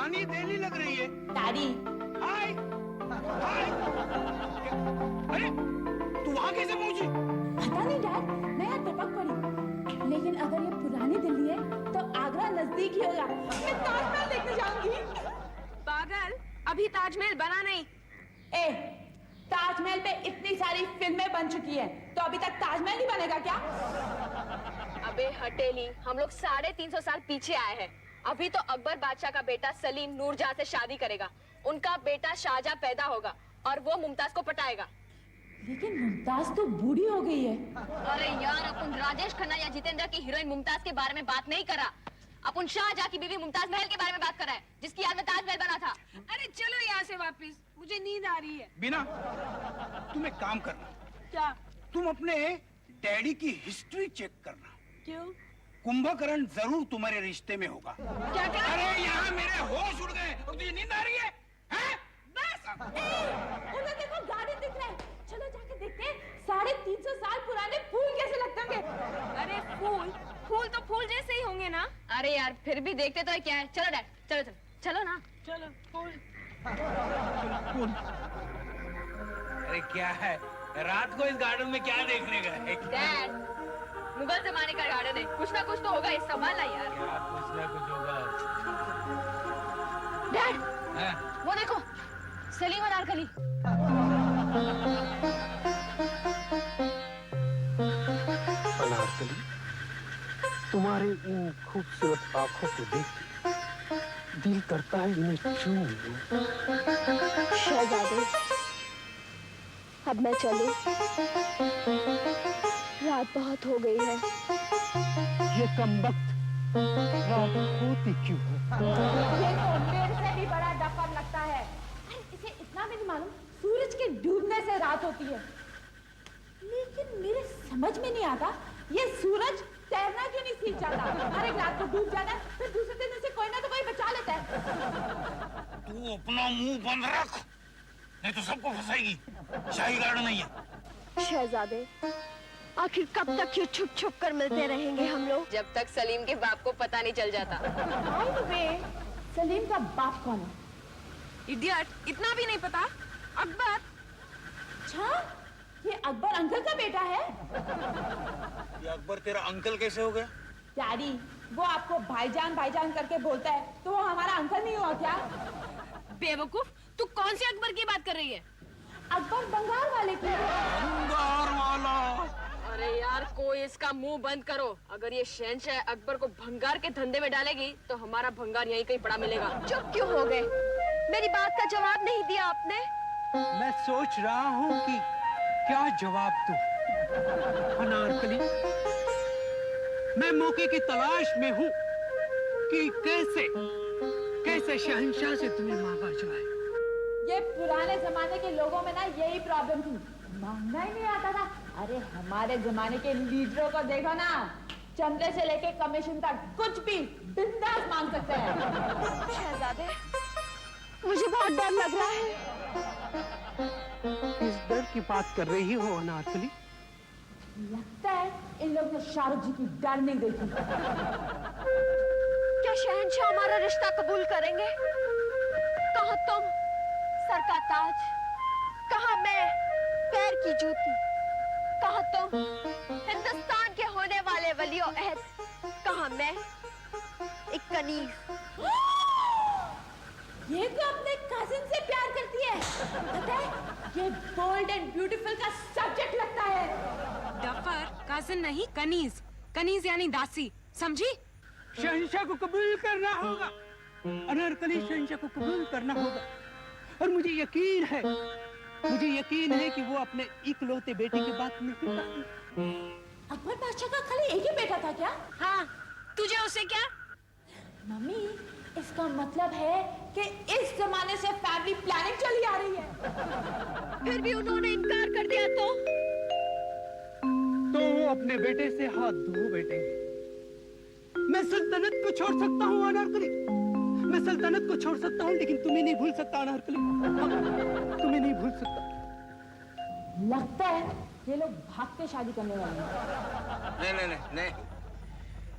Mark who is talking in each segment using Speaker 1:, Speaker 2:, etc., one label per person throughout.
Speaker 1: पुरानी दिल्ली लग रही है।
Speaker 2: डैडी।
Speaker 1: हाय हाय, अरे तू वहाँ कैसे पहुंची?
Speaker 2: पता नहीं डैड, मैं यहाँ टपक पड़ी। लेकिन अगर ये पुरानी दिल्ली है तो आगरा नजदीक ही होगा। मैं ताजमहल देखने जाऊंगी।
Speaker 3: पागल, अभी ताजमहल बना नहीं।
Speaker 2: ए, ताजमहल पे इतनी सारी फिल्में बन चुकी हैं, तो अभी तक ताजमहल नहीं बनेगा क्या?
Speaker 3: अबे हटेली, हम लोग 350 साल पीछे आए हैं। अभी तो अकबर बादशाह का बेटा सलीम नूरजहां से शादी करेगा। उनका बेटा शाहजहां पैदा होगा और वो मुमताज को पटाएगा।
Speaker 2: लेकिन मुमताज तो बूढ़ी हो गई है।
Speaker 3: अरे यार, अपन राजेश खन्ना या जितेंद्र की हीरोइन मुमताज के बारे में बात नहीं करा। अपन शाहजहां की बीवी मुमताज महल के बारे में बात कर रहे हैं, जिसकी याद में ताजमहल बना था।
Speaker 4: अरे चलो यहाँ से वापस, मुझे नींद आ रही है।
Speaker 1: बिना, तुम एक काम करना।
Speaker 4: क्या?
Speaker 1: तुम अपने डैडी की हिस्ट्री चेक करना।
Speaker 4: क्यों?
Speaker 1: कुंभकर्ण जरूर तुम्हारे रिश्ते में होगा।
Speaker 4: क्या क्या?
Speaker 1: अरे यहाँ मेरे होश उड़ गए और तुझे नींद आ रही है? हैं?
Speaker 2: बस। उधर देखो, गार्डन दिख रहा है। चलो जाके देखते हैं 350 साल पुराने फूल कैसे लगते होंगे।
Speaker 4: अरे फूल तो फूल जैसे ही होंगे ना।
Speaker 3: अरे यार, फिर भी देखते तो क्या है। चलो डैड, चलो चलो चलो ना।
Speaker 4: चलो फूल।
Speaker 1: अरे क्या है, रात को इस गार्डन में क्या देखने गए?
Speaker 3: डैड, मुगल जमाने का गार्डन है, कुछ ना कुछ तो होगा। इस संभाल ला यार।
Speaker 1: क्या कुछ ना कुछ होगा।
Speaker 3: डैड,
Speaker 1: हैं?
Speaker 3: वो देखो, सलीम और अनारकली।
Speaker 5: अनारकली, तुम्हारे इन खूबसूरत आंखों को देख दिल करता है इन्हें चूम लूं।
Speaker 6: शहजादे, अब मैं चलूं? रात बहुत हो गई है।
Speaker 5: ये कमबख्त रात होती क्यों है?
Speaker 2: ये तो मेरे से भी बड़ा डफर लगता है। अरे इसे इतना भी नहीं मालूम सूरज के डूबने से रात होती है। लेकिन मेरे समझ में नहीं आता ये सूरज तैरना क्यों नहीं सीख जाता? हर एक रात को डूब जाता है, फिर दूसरे दिन उसे कोई ना तो कोई बचा लेता है।
Speaker 1: तू अपना मुंह बंद रख, नहीं तो सबको फंसाएगी। शाही गार्डन नहीं है।
Speaker 6: शहजादे, आखिर कब तक ये छुप छुप कर मिलते रहेंगे हम लोग?
Speaker 3: जब तक सलीम के बाप को पता नहीं चल जाता।
Speaker 2: बाय द वे, सलीम का बाप कौन है?
Speaker 4: इडियट, इतना भी नहीं पता? अकबर।
Speaker 2: अच्छा, ये अकबर अंकल का बेटा है।
Speaker 1: ये अकबर तेरा अंकल कैसे हो गया?
Speaker 2: डैडी, वो आपको भाईजान भाईजान करके बोलता है, तो वो हमारा अंकल नहीं हुआ क्या?
Speaker 4: बेवकूफ, तू कौन से अकबर की बात कर रही है?
Speaker 2: अकबर बंगाल वाले की।
Speaker 1: बंगाल वाला।
Speaker 3: अरे यार, कोई इसका मुंह बंद करो। अगर ये शहंशाह अकबर को भंगार के धंधे में डालेगी तो हमारा भंगार यहीं कहीं पड़ा मिलेगा।
Speaker 6: चुप क्यों हो गए? मेरी बात का जवाब नहीं दिया आपने।
Speaker 5: मैं सोच रहा हूँ कि क्या जवाब दूं। अनारकली, मैं मौके की तलाश में हूँ कि कैसे शहंशाह से तुम्हें मांगा जाए।
Speaker 2: ये पुराने जमाने के लोगों में ना यही प्रॉब्लम थी, मांगना ही नहीं आता था। अरे हमारे जमाने के लीडरों को देखो ना, चंदे से लेके कमीशन तक कुछ भी बिंदास मांग सकते हैं।
Speaker 6: शहजादे, मुझे बहुत डर लग रहा है।
Speaker 5: किस डर की बात कर रही हो अनारकली?
Speaker 2: लगता है इन लोगों ने शाहरुख जी की डर नहीं देखी।
Speaker 6: क्या शहंशाह हमारा रिश्ता कबूल करेंगे? कहाँ तुम, सर का ताज? कहाँ मैं, पैर की जूती? कहाँ तुम, हिंदुस्तान के होने वाले वलियो अहद? कहाँ मैं, एक कनीज?
Speaker 2: ये तो अपने कजिन से प्यार करती है। पता है, ये बोल्ड एंड ब्यूटीफुल का सब्जेक्ट लगता है।
Speaker 4: डफर, कजिन नहीं, कनीज। कनीज यानी दासी, समझी?
Speaker 5: शहंशाह को कबूल करना होगा। अनारकली, शहंशाह को कबूल करना होगा। और मुझे यकीन है कि वो अपने इकलौते बेटे की बात नहीं करती।
Speaker 2: अकबर बादशाह का खाली एक ही बेटा था क्या?
Speaker 4: हाँ, तुझे उससे क्या?
Speaker 2: मम्मी, इसका मतलब है कि इस जमाने से फैमिली प्लानिंग चली आ रही है।
Speaker 6: फिर भी उन्होंने इनकार कर दिया तो
Speaker 5: वो अपने बेटे से हाथ धो बैठेंगे। मैं सल्तनत को छोड़ सकता हूँ अनारकली, मैं सल्तनत को छोड़ सकता हूँ, लेकिन तुम्हें नहीं भूल सकता अनारकली, तुम्हें नहीं भूल सकता।
Speaker 2: लगता है ये लोग भाग के शादी करने वाले हैं।
Speaker 1: नहीं नहीं नहीं नहीं,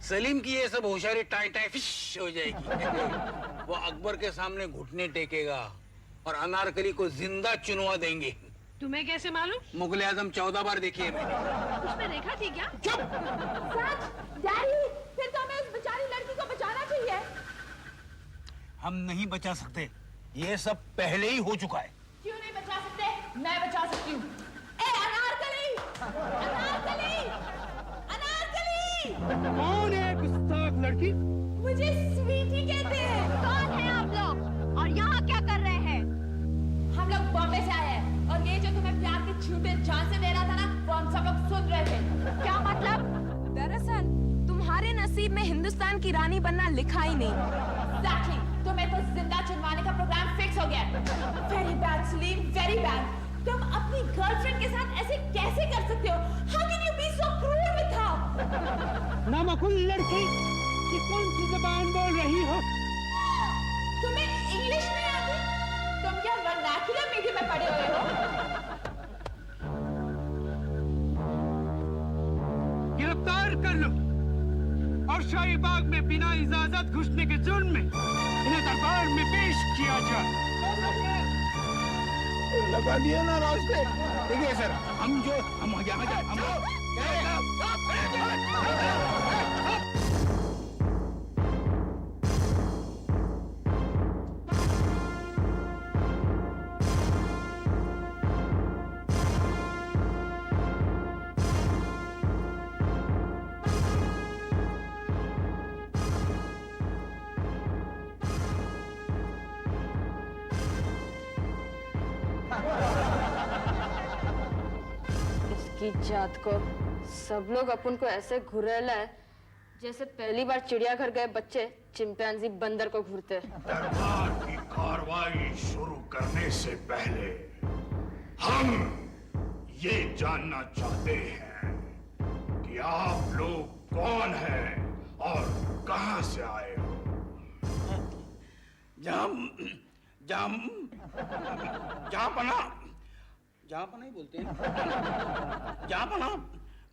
Speaker 1: सलीम की ये सब होशियारी टाई टाई फिश हो जाएगी। वो अकबर के सामने घुटने टेकेगा और अनारकली को जिंदा चुनवा देंगे।
Speaker 4: तुम्हें कैसे मालूम?
Speaker 1: मुगले आजम 14 बार देखी है मैंने।
Speaker 4: उसमें रेखा थी क्या?
Speaker 2: सच? डैडी, फिर तो हमें उस बेचारी लड़की को बचाना चाहिए।
Speaker 1: हम नहीं बचा सकते, ये सब पहले ही हो चुका है।
Speaker 2: क्यों नहीं बचा सकते? मैं बचा सकती हूँ। ए अनारकली! अनारकली! अनारकली!
Speaker 5: कौन है गुस्ताख लड़की?
Speaker 2: मुझे स्वीटी कहते हैं।
Speaker 6: कौन है आप लोग और यहाँ क्या कर रहे हैं?
Speaker 2: हम लोग बॉम्बे से आए हैं और ये जो तुम्हें प्यार के झूठे झांसे दे रहा था ना, वो हम सब लोग सुन रहे थे।
Speaker 6: क्या मतलब?
Speaker 4: दरअसल तुम्हारे नसीब में हिंदुस्तान की रानी बनना लिखा ही नहीं।
Speaker 2: Exactly. तुम्हें तो जिंदा चुनवाने का प्रोग्राम फिक्स हो गया। Very bad, Salim, very bad. तुम अपनी गर्लफ्रेंड के साथ ऐसे कैसे कर सकते हो? How can you be so cruel with her?
Speaker 5: नामकुल लड़की, ये कौन सी जबान बोल रही हो?
Speaker 2: तुम्हें इंग्लिश नहीं आती? तुम क्या वर्नाक्युलर मीडियम में पढ़े हुए हो?
Speaker 5: गिरफ्तार कर लो और शाही बाग में बिना इजाजत घुसने के जुर्म में इन्हें दरबार में पेश किया जाए।
Speaker 1: लगा दिया ना रास्ते। देखिए सर, हम यहाँ
Speaker 3: इसकी जात को सब लोग अपन को ऐसे घुरेला है जैसे पहली बार चिड़ियाघर गए बच्चे चिंपैंजी बंदर को घूरते।
Speaker 7: दरबार की कार्रवाई शुरू करने से पहले हम ये जानना चाहते हैं कि आप लोग कौन हैं और कहां से आए हो।
Speaker 1: जहाँ पना ही बोलते हैं। जहाँ पना,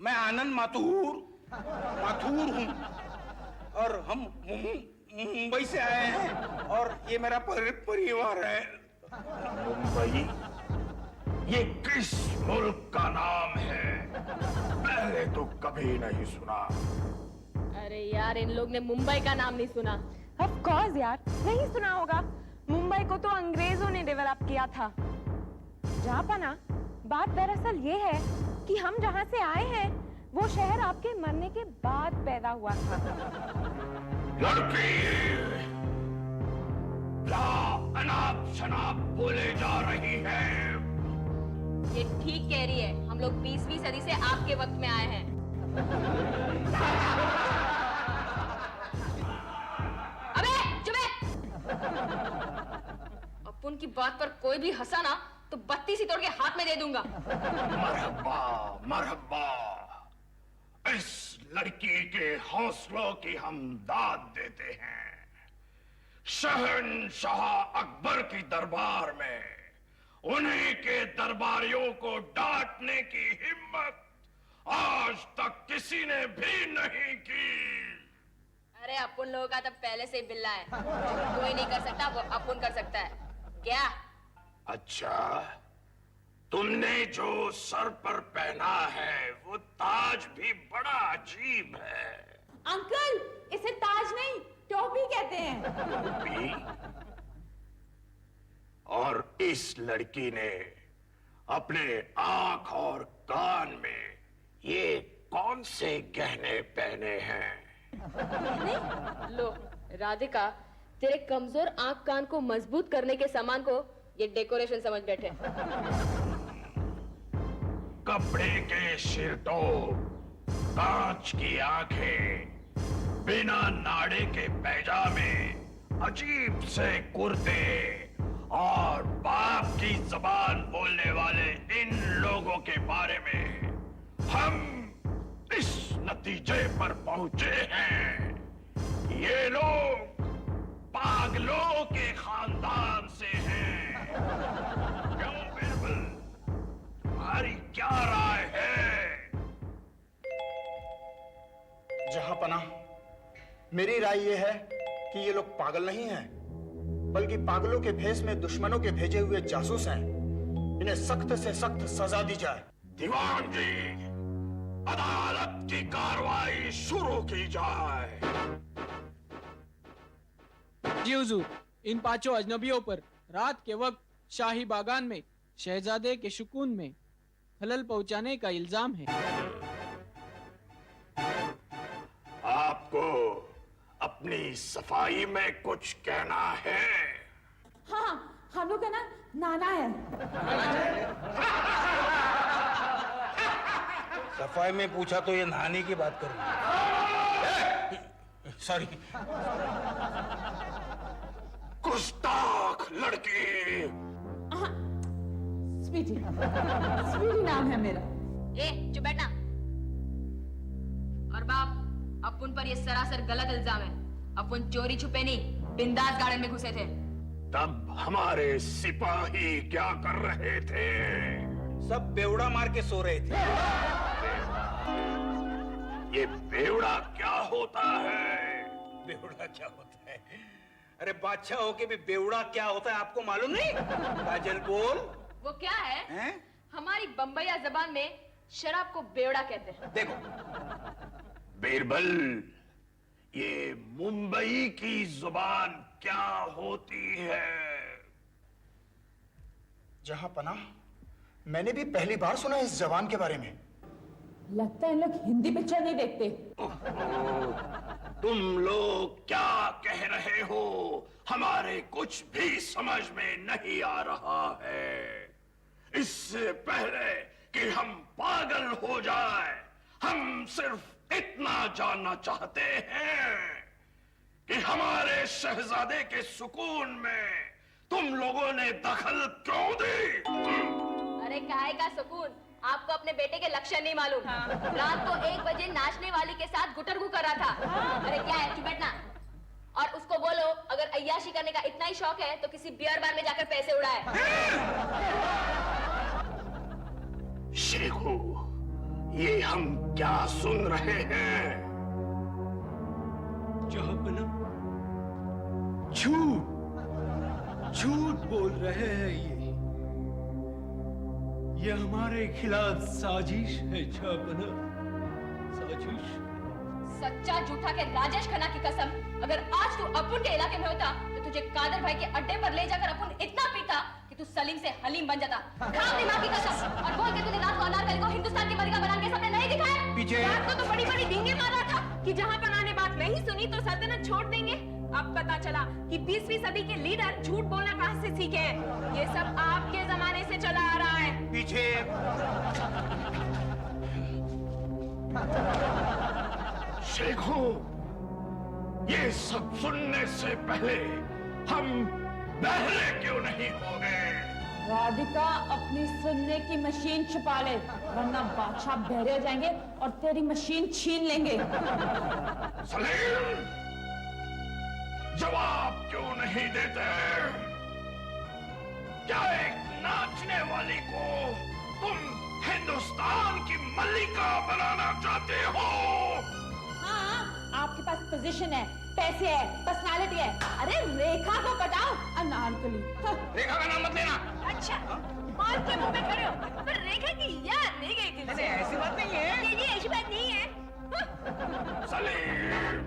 Speaker 1: मैं आनंद माथुर हूँ और हम मुंबई से आए हैं और ये मेरा परिवार है।
Speaker 7: मुंबई? ये किस मुल्क का नाम है? पहले तो कभी नहीं सुना।
Speaker 3: अरे यार, इन लोग ने मुंबई का नाम नहीं सुना।
Speaker 4: ऑफ कोर्स यार, नहीं सुना होगा। मुंबई को तो अंग्रेजों ने डेवलप किया था। जापाना, बात दरअसल ये है कि हम जहाँ से आए हैं वो शहर आपके मरने के बाद पैदा हुआ था।
Speaker 7: लड़की, क्या अनाप शनाप बोले जा रही है?
Speaker 3: ये ठीक कह रही है। हम लोग 20वीं सदी से आपके वक्त में आए हैं। अबे चुप है। अपन की बात पर कोई भी हंसा ना तो 32 तोड़ के हाथ में दे दूंगा।
Speaker 7: मरहबा मरहबा, इस लड़की के हौसलों की हम दाद देते हैं। शहंशाह अकबर की दरबार में उन्हीं के दरबारियों को डांटने की हिम्मत आज तक किसी ने भी नहीं की।
Speaker 3: अरे अपन लोगों का तो पहले से ही बिल्ला है। कोई नहीं कर सकता, वो अपन कर सकता है। क्या?
Speaker 7: अच्छा, तुमने जो सर पर पहना है वो ताज भी बड़ा अजीब है।
Speaker 2: अंकल, इसे ताज नहीं टोपी कहते हैं।
Speaker 7: टोपी? और इस लड़की ने अपने आंख और कान में ये कौन से गहने पहने हैं?
Speaker 3: लो राधिका, तेरे कमजोर आंख कान को मजबूत करने के सामान को ये डेकोरेशन समझ बैठे।
Speaker 7: कपड़े के शिरटोप, कांच की आंखें, बिना नाड़े के पैजामे, अजीब से कुर्ते और बाप की जबान बोलने वाले इन लोगों के बारे में हम इस नतीजे पर पहुंचे हैं। ये लोग पागलों के खानदान से हैं। क्यों बिरबल, तुम्हारी क्या राय है?
Speaker 8: जहां पना, मेरी राय यह है कि ये लोग पागल नहीं हैं, बल्कि पागलों के भेष में दुश्मनों के भेजे हुए जासूस हैं। इन्हें सख्त से सख्त सजा दी जाए।
Speaker 7: दीवान जी, अदालत की कार्रवाई शुरू की जाए।
Speaker 9: जी हुजूर, इन पांचों अजनबियों पर रात के वक्त शाही बागान में शहजादे के सुकून में खलल पहुंचाने का इल्जाम है।
Speaker 7: आपको अपनी सफाई में कुछ कहना है?
Speaker 2: हाँ, हम लोग का ना नाना है।
Speaker 1: सफाई में पूछा तो ये नहाने की बात करूंगा। सॉरी।
Speaker 7: गुस्ताख लड़की।
Speaker 2: स्वीटी, स्वीटी नाम है मेरा।
Speaker 3: ए, चुप बैठना। और बाप, अपुन पर ये सरासर गलत इल्जाम है। अपुन चोरी छुपे नहीं, बिंदास गार्डन में घुसे थे।
Speaker 7: तब हमारे सिपाही क्या कर रहे थे?
Speaker 1: सब बेवड़ा मार के सो रहे थे।
Speaker 7: ये बेवड़ा क्या होता है?
Speaker 1: बेवड़ा क्या होता है? अरे बादशाह होके भी बेवड़ा क्या होता है आपको मालूम नहीं? काजल बोल।
Speaker 3: वो क्या है?
Speaker 1: हैं?
Speaker 3: हमारी बम्बईया जबान में शराब को बेवड़ा कहते हैं।
Speaker 1: देखो
Speaker 7: बीरबल, ये मुंबई की जुबान क्या होती है?
Speaker 8: जहां पना, मैंने भी पहली बार सुना इस जबान के बारे में।
Speaker 2: लगता है इन लोग हिंदी पिक्चर नहीं देखते।
Speaker 7: तुम लोग क्या कह रहे हो? हमारे कुछ भी समझ में नहीं आ रहा है। इससे पहले कि हम पागल हो जाए, हम सिर्फ इतना जानना चाहते हैं कि हमारे शहजादे के सुकून में तुम लोगों ने दखल क्यों दी?
Speaker 3: अरे काहे का सुकून? आपको अपने बेटे के लक्षण नहीं मालूम। रात को 1 बजे नाचने वाली के साथ गुटरगू कर रहा था। अरे क्या है, चुप बैठना। और उसको बोलो अगर अय्याशी करने का इतना ही शौक है तो किसी बियर बार में जाकर पैसे उड़ाए।
Speaker 7: शेखू, ये हम क्या सुन रहे हैं?
Speaker 5: जहापना, झूठ बोल रहे हैं ये हमारे खिलाफ साजिश है। जहापना, साजिश।
Speaker 3: सच्चा झूठा के राजेश खन्ना की कसम, अगर आज तू अपुन के इलाके में होता तो तुझे कादर भाई के अड्डे पर ले जाकर अपुन इतना पीटा कि तू सलीम से हलीम बन जाता। खा दिमाग की कसम और बोल के तूने रात को अनारकली को हिंदुस्तान की मलिका बना के सामने नहीं दिखाया।
Speaker 1: पीछे
Speaker 4: रात को तो बड़ी बड़ी डींगे मार रहा था कि जहां पना ने बात नहीं सुनी तो सल्तनत छोड़ देंगे। अब पता चला कि 20वीं सदी के लीडर झूठ बोलना कहां से सीखे हैं। ये सब आपके जमाने से चला आ रहा है।
Speaker 1: पीछे।
Speaker 7: शेखू, ये सब सुनने से पहले हम बहरे क्यों नहीं हो गए?
Speaker 2: राधिका, अपनी सुनने की मशीन छुपा ले, वरना बादशाह बहरे हो जाएंगे और तेरी मशीन छीन लेंगे।
Speaker 7: सलीम, जवाब क्यों नहीं देते? क्या एक नाचने वाली को तुम हिंदुस्तान की मल्लिका बनाना चाहते हो?
Speaker 2: हाँ, आपके पास पोजीशन है, पैसे है, पर्सनालिटी है। अरे रेखा को पटाओ, अनारकली।
Speaker 1: रेखा का नाम मत लेना।
Speaker 4: अच्छा, मार के मुंह में खड़े हो, पर रेखा की याद नहीं गई दिल से।
Speaker 1: ऐसी बात नहीं है।
Speaker 4: ये ऐसी बात नहीं है।
Speaker 7: सलीम,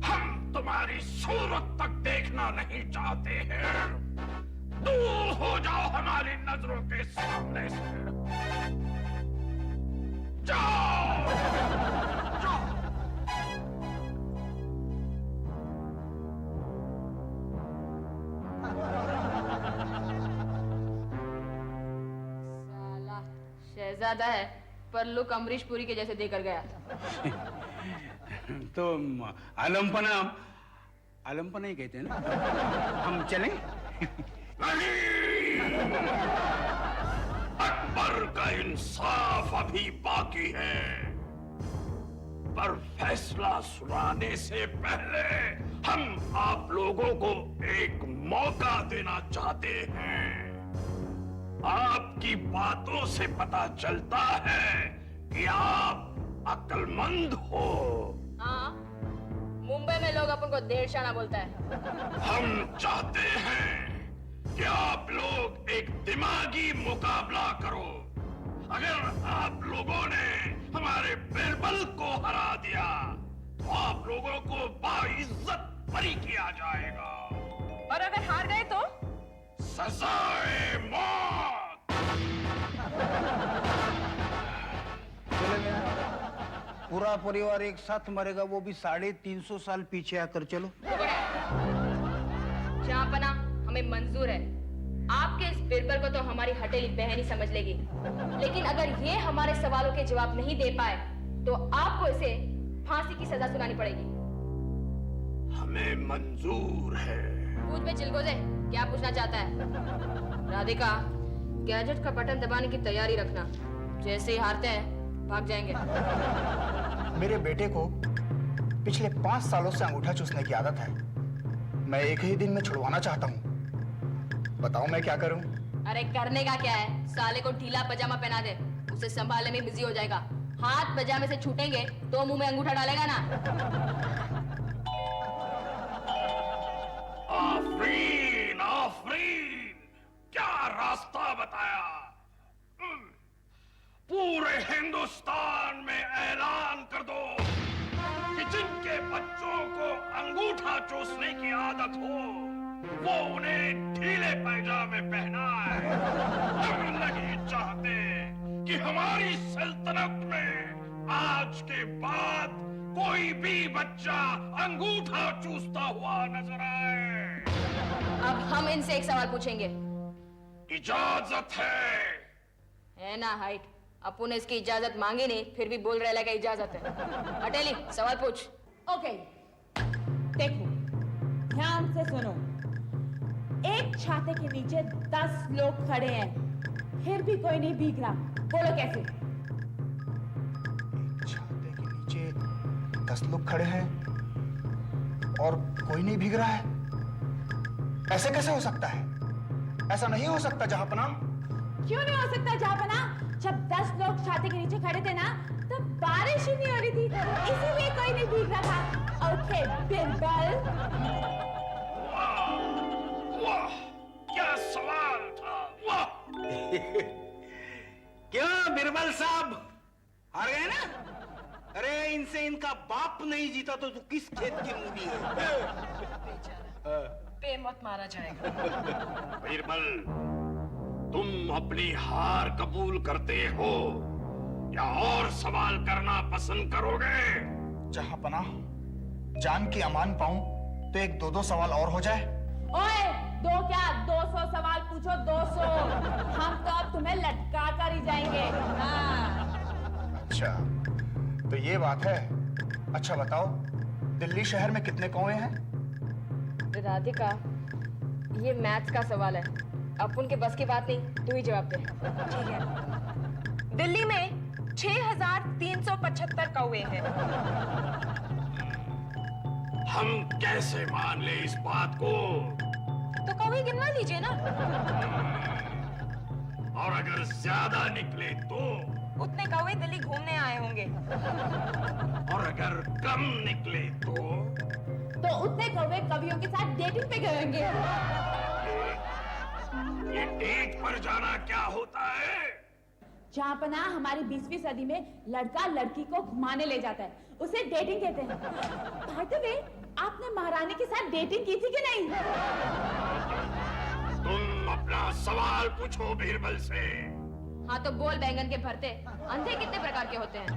Speaker 7: हम तुम्हारी सूरत तक देखना नहीं चाहते हैं। दूर हो जाओ हमारी नजरों के सामने से। जाओ, जाओ।
Speaker 3: साला शहजादा है पर लुक अमरीश पुरी के जैसे देकर गया।
Speaker 1: तो आलमपना ही कहते हैं ना। हम चलें?
Speaker 7: नहीं, अकबर का इंसाफ अभी बाकी है, पर फैसला सुनाने से पहले हम आप लोगों को एक मौका देना चाहते हैं। आपकी बातों से पता चलता है कि आप अक्लमंद हो।
Speaker 3: हाँ, मुंबई में लोग अपन को देरशाना बोलता है।
Speaker 7: हम चाहते हैं कि आप लोग एक दिमागी मुकाबला करो। अगर आप लोगों ने हमारे बिरबल को हरा दिया तो आप लोगों को बाइज्जत बरी किया जाएगा।
Speaker 4: और अगर हार गए तो?
Speaker 7: सजाए मौत।
Speaker 1: पूरा परिवार एक साथ मरेगा, वो भी 350 साल पीछे आकर। चलो
Speaker 3: जहाँपना हमें मंजूर है। आपके इस बिरबल को तो हमारी हटेली बहन ही समझ लेगी, लेकिन अगर ये हमारे सवालों के जवाब नहीं दे पाए तो आपको इसे फांसी की सजा सुनानी पड़ेगी।
Speaker 7: हमें मंजूर है।
Speaker 3: पूछ बे चिलगोजे, क्या पूछना चाहता है? राधिका, गैजेट का बटन दबाने की तैयारी रखना। जैसे ही हारते हैं भाग जाएंगे।
Speaker 8: मेरे बेटे को पिछले 5 सालों से अंगूठा चूसने की आदत है। मैं एक ही दिन में छुड़वाना चाहता हूँ। बताओ मैं क्या करूँ?
Speaker 3: अरे करने का क्या है, साले को ढीला पजामा पहना दे, उसे संभालने में बिजी हो जाएगा। हाथ पजामे से छूटेंगे तो मुंह में अंगूठा डालेगा ना।
Speaker 7: आफरीन, आफरीन, क्या रास्ता बताया। पूरे हिंदुस्तान में ऐलान कर दो कि जिनके बच्चों को अंगूठा चूसने की आदत हो वो उन्हें ढीले पैजामे पहनाए। हम नहीं चाहते कि हमारी सल्तनत में आज के बाद कोई भी बच्चा अंगूठा चूसता हुआ नजर आए।
Speaker 3: अब हम इनसे एक सवाल पूछेंगे।
Speaker 7: इजाजत है
Speaker 3: ना हाइट, अपू ने इसकी इजाजत मांगी नहीं, फिर भी बोल रहे कि इजाजत है। हटेली, सवाल पूछ।
Speaker 2: ओके, देखो ध्यान से सुनो। एक छाते के नीचे 10 लोग खड़े हैं, फिर भी कोई नहीं भीग रहा। बोलो कैसे?
Speaker 8: एक छाते के नीचे 10 लोग खड़े हैं और कोई नहीं भीग रहा है। ऐसे कैसे हो सकता है? ऐसा नहीं हो सकता जहांपना।
Speaker 2: क्यों नहीं हो सकता जहांपना? जब 10 लोग छाते के नीचे खड़े थे ना, तो बारिश ही नहीं हो रही थी, इसीलिए कोई नहीं भीग रहा था। ओके बिरबल।
Speaker 7: वाह, क्या सवाल था। वाह।
Speaker 1: क्यों बिरबल साहब हार गए ना? अरे इनसे इनका बाप नहीं जीता तो तू किस खेत की मूली है?
Speaker 3: पे मत मारा जाएगा।
Speaker 7: बिरबल, तुम अपनी हार कबूल करते हो या और सवाल करना पसंद करोगे?
Speaker 8: जहांपना, जान की अमान पाऊं तो एक 2-2 सवाल और हो जाए।
Speaker 2: ओए, 2 क्या 200 सवाल पूछो, 200। हम तो अब तुम्हें लटका कर ही जाएंगे। हाँ।
Speaker 8: अच्छा, तो ये बात है। अच्छा बताओ, दिल्ली शहर में कितने कुएं हैं?
Speaker 3: राधिका, ये मैथ्स का सवाल है, अपन के बस की बात नहीं, तू ही जवाब दे।
Speaker 4: ठीक है। दिल्ली में 6375 कौवे हैं।
Speaker 7: हम कैसे मान ले इस बात को?
Speaker 4: तो कौवे गिनवा लीजिए ना।
Speaker 7: और अगर ज्यादा निकले तो?
Speaker 4: उतने कौवे दिल्ली घूमने आए होंगे।
Speaker 7: और अगर कम निकले
Speaker 2: तो उतने कौवे कवियों के साथ डेटिंग पे गए होंगे।
Speaker 7: ये डेट पर जाना क्या होता है?
Speaker 2: जहांपना, हमारी 20वीं सदी में लड़का लड़की को घुमाने ले जाता है, उसे डेटिंग कहते हैं। बाय द वे, आपने महारानी के साथ डेटिंग की थी कि नहीं?
Speaker 7: तुम अपना सवाल पूछो बीरबल से।
Speaker 3: हाँ तो बोल बैंगन के भरते, अंधे कितने प्रकार के होते हैं?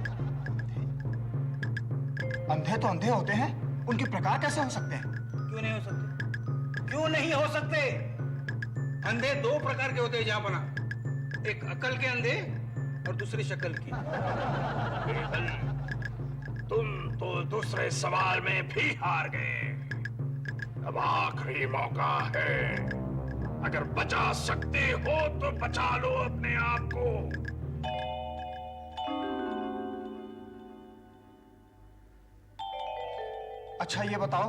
Speaker 8: अंधे तो अंधे होते हैं, उनके प्रकार कैसे हो सकते हैं?
Speaker 1: क्यों नहीं हो सकते? क्यों नहीं हो सकते? अंधे 2 प्रकार के होते हैं जहांपना, एक अकल के अंधे और दूसरी शक्ल की।
Speaker 7: बीरबल, तुम तो दूसरे सवाल में भी हार गए। अब आखिरी मौका है, अगर बचा सकते हो तो बचा लो अपने आप को।
Speaker 8: अच्छा ये बताओ,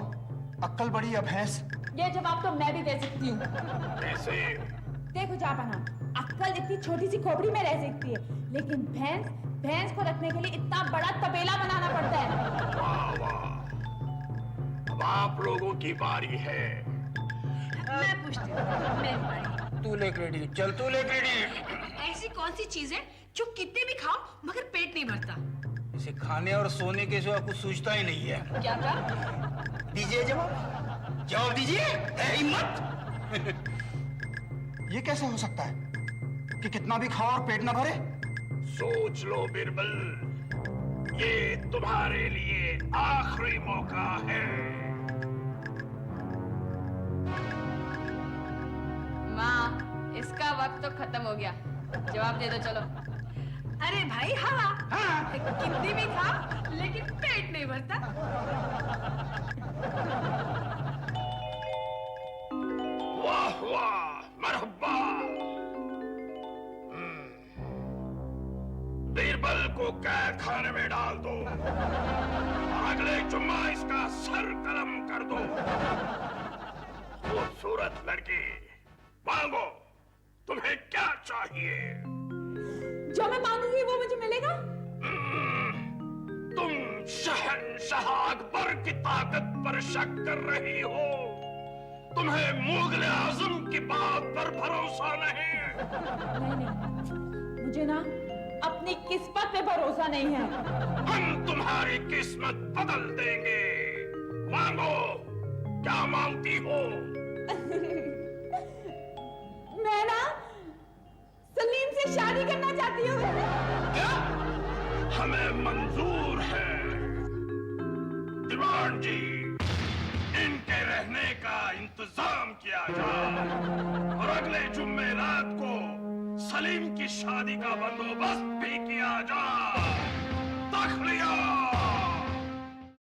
Speaker 8: अक्ल बड़ी या भैंस?
Speaker 2: ये जवाब तो मैं भी दे सकती हूँ।
Speaker 7: कैसे?
Speaker 2: देखो जहांपना, अक्ल इतनी छोटी सी खोपड़ी में रह सकती है, लेकिन भैंस को रखने के लिए इतना बड़ा तबेला बनाना पड़ता है।
Speaker 7: वाह वाह, अब आप लोगों की बारी है।
Speaker 6: मैं पूछती हूँ, मेरी बारी।
Speaker 1: तू ले क्रेडिट, चल तू ले क्रेडिट।
Speaker 6: ऐसी कौन सी चीज है जो कितने भी खाओ मगर पेट नहीं भरता?
Speaker 1: इसे खाने और सोने के सिवा कुछ सूझता ही नहीं है।
Speaker 3: क्या था?
Speaker 1: दीजिए जवाब, जवाब दीजिए, है हिम्मत।
Speaker 8: ये कैसे हो सकता है कि कितना भी खाओ और पेट ना भरे?
Speaker 7: सोच लो बिरबल, ये तुम्हारे लिए आखिरी मौका है।
Speaker 3: माँ, इसका वक्त तो खत्म हो गया, जवाब दे दो चलो।
Speaker 6: अरे भाई हवा, कितनी भी खाओ लेकिन पेट नहीं भरता।
Speaker 7: वाह वाह, मरहबा। बीरबल को कैद खाने में डाल दो और अगले जुम्मा इसका सर कलम कर दो। खूबसूरत लड़की, मांगो, तुम्हें क्या चाहिए?
Speaker 2: जो मैं मांगूंगी वो मुझे मिलेगा?
Speaker 7: तुम शहंशाह अकबर की ताकत पर शक कर रही हो। तुम्हें मुगल आजम की बात पर भरोसा नहीं।
Speaker 2: नहीं, मुझे ना अपनी किस्मत पे भरोसा नहीं है।
Speaker 7: हम तुम्हारी किस्मत बदल देंगे। मांगो, क्या मांगती हो?
Speaker 2: मैं ना सलीम से शादी करना चाहती हूँ।
Speaker 7: क्या? हमें मंजूर है। दीवान जी, इनके रहने का इंतजाम किया जाए और अगले जुम्मे रात को सलीम की शादी का बंदोबस्त भी किया जाए।